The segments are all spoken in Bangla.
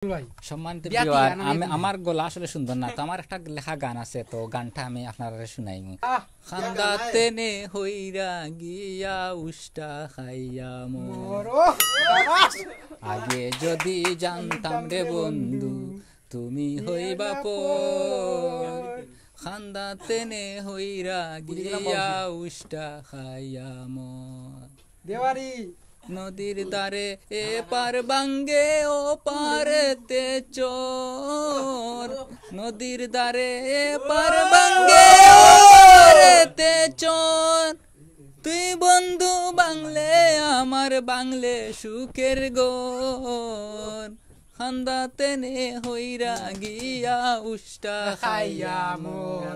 সম্মানিত ভিউয়ার, আমার গলা আসলে সুন্দর না, তো আমার একটা লেখা গান আছে, তো গানটা আমি আপনারা শুনাইমু। খান্দাতে নে হইরা গিয়া উষ্টা খাইয়া মোর, আগে যদি জানতাম রে বন্ধু তুমি হইবা পর, খান্দাতে নে হইরা গিয়া উষ্টা খাইয়া মোর। দেওয়ারি নদীর দ্বারে এ পার বাঙ্গে ও পারেতে চোর, নদীর দ্বারে এ পার বাঙ্গে ও পারেতে চোর, তুই বন্ধু বাংলে আমার বাংলে সুখের গোর, খান্দাতে নে হইরা গিয়া উষ্টা খাইয়া মোর।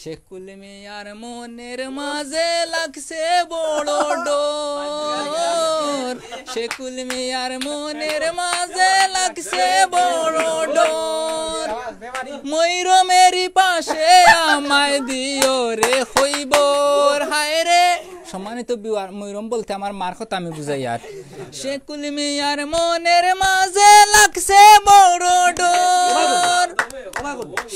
শেকুল মিয়ার মনের মাঝে লাগছে বড় ডোর, শেকুল মিয়ার মনের মাঝে লাগছে বড় ডোর, ময়ূরমেরি পাশে আমায় দিও রে হইবর। হায় রে সম্মানিত ভিউয়ার, ময়ূরম বলতে আমার মার কথা আমি বুঝাই। আর শেকুল মিয়ার মনের মাঝে লাগছে বড় ডোর,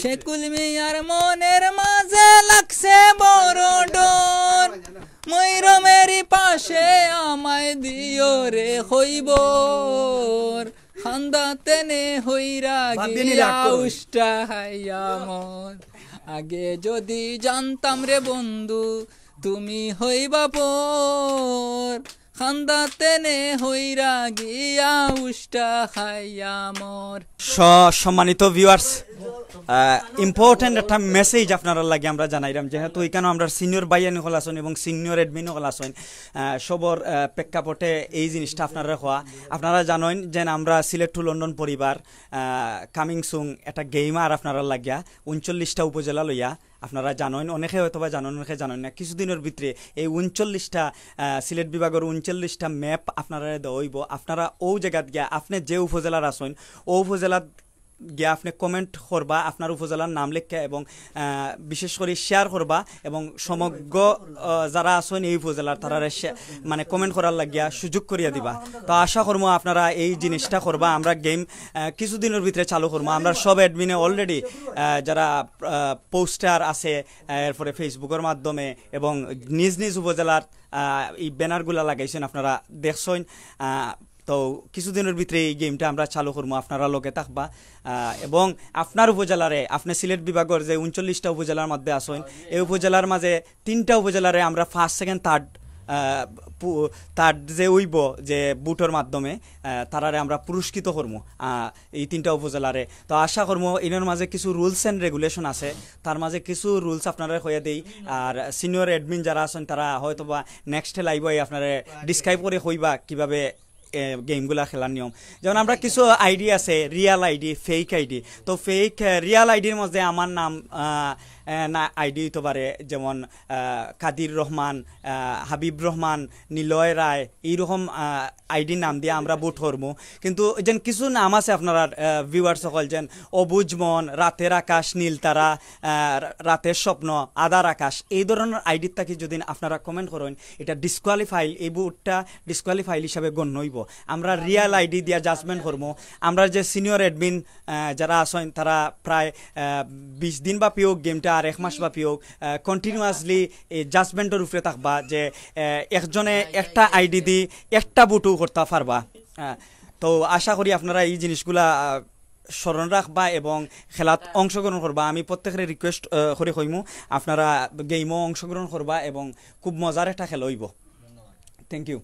শেকুল মিয়ার মনের মাঝে লাগছে বড় ডোর, ময়ূরমেরি পাশে আমায় দিও রে হইবর, খান্দাতে নে হইরা গিয়া উষ্টা খাইয়া মোর, আগে যদি জানতাম রে বন্ধু তুমি হইবা পর, খান্দাতে নে হইরা গিয়া উষ্টা খাইয়া মোর। সম্মানিত ভিউয়ার্স, ইম্পর্টেন্ট একটা মেসেজ আপনারা লাগে আমরা জানাইলাম, যেহেতু এখানে আমরা সিনিয়র বাইয়ান হল আসেন এবং সিনিয়র এডমিন হল আসেন, সবর প্রেক্ষাপটে এই জিনিসটা আপনারা হওয়া আপনারা জানেন যে আমরা সিলেট টু লন্ডন পরিবার কামিং সুং একটা গেইমার আপনারা লাগিয়া 39টা উপজেলা লইয়া আপনারা জানেন, অনেকে হয়তো বা জানেন, অনেকে জানেন না। কিছুদিনের ভিতরে এই 39টা সিলেট বিভাগের 39টা ম্যাপ আপনারা দেওয়া হইব। আপনারা ও জায়গাত গিয়া আপনি যে উপজেলার আসেন ও উপজেলাত গিয়া আপনি কমেন্ট করবা, আপনার উপজেলার নাম লেখা এবং বিশেষ করে শেয়ার করবা, এবং সমগ্র যারা আছেন এই উপজেলার তারা মানে কমেন্ট করার লাগিয়া সুযোগ করিয়া দিবা। তো আশা করবো আপনারা এই জিনিসটা করবা। আমরা গেম কিছুদিনের ভিতরে চালু করবো। আমরা সব অ্যাডমিনে অলরেডি যারা পোস্টার আছে, এরপরে ফেসবুকের মাধ্যমে এবং নিজ নিজ উপজেলার এই ব্যানারগুলা লাগাইছেন, আপনারা দেখছেন। তো কিছুদিনের ভিতরে এই গেমটা আমরা চালু করবো, আপনারা লগে থাকবা। এবং আপনার উপজেলারে আপনি সিলেট বিভাগের যে 39টা উপজেলার মধ্যে আসেন, এই উপজেলার মাঝে 3টা উপজেলারে আমরা ফার্স্ট সেকেন্ড থার্ড যে হইব যে বুটের মাধ্যমে তারারে আমরা পুরস্কৃত করবো এই 3টা উপজেলারে। তো আশা করবো এর মাঝে কিছু রুলস অ্যান্ড রেগুলেশন আছে, তার মাঝে কিছু রুলস আপনারা হয়ে দেই। আর সিনিয়র অ্যাডমিন যারা আছেন তারা হয়তো বা নেক্সট লাইভ আপনারা ডিসক্রাইব করে হইবা কিভাবে গেমগুলা খেলার নিয়ম। যেমন আমরা কিছু আইডি আছে, রিয়াল আইডি, ফেক আইডি। তো ফেক রিয়াল আইডির মধ্যে আমার নাম না আইডি হইতে পারে, যেমন কাদির রহমান, হাবিব রহমান, নিলয় রায়, এইরকম আইডির নাম দিয়ে আমরা বুট করবো। কিন্তু যেন কিছু নাম আছে আপনারা ভিউয়ার্স সকল, যেন অবুজ মন, রাতের আকাশ, নীলতারা, রাতের স্বপ্ন, আদার আকাশ, এই ধরনের আইডির থাকি যদি আপনারা কমেন্ট করেন, এটা ডিসকোয়ালিফাইড, এই বুটটা ডিসকোয়ালিফাইড হিসাবে গণ্য হইব। আমরা রিয়াল আইডি দিয়ে জাজমেন্ট করবো। আমরা যে সিনিয়র অ্যাডমিন যারা আছেন তারা প্রায় 20 দিন বা পিওক গেমটা আর 1 মাস বা পিওক কন্টিনিউয়াসলি জাজমেন্টের উপরে থাকবা, যে একজনে একটা আইডি দি একটা বুটও করতে পারবা। তো আশা করি আপনারা এই জিনিসগুলা স্মরণ রাখবা এবং খেলাত অংশগ্রহণ করবা। আমি প্রত্যেকের রিকোয়েস্ট করে কইমু আপনারা গেমও অংশগ্রহণ করবা এবং খুব মজার একটা খেলা হইব। Thank you.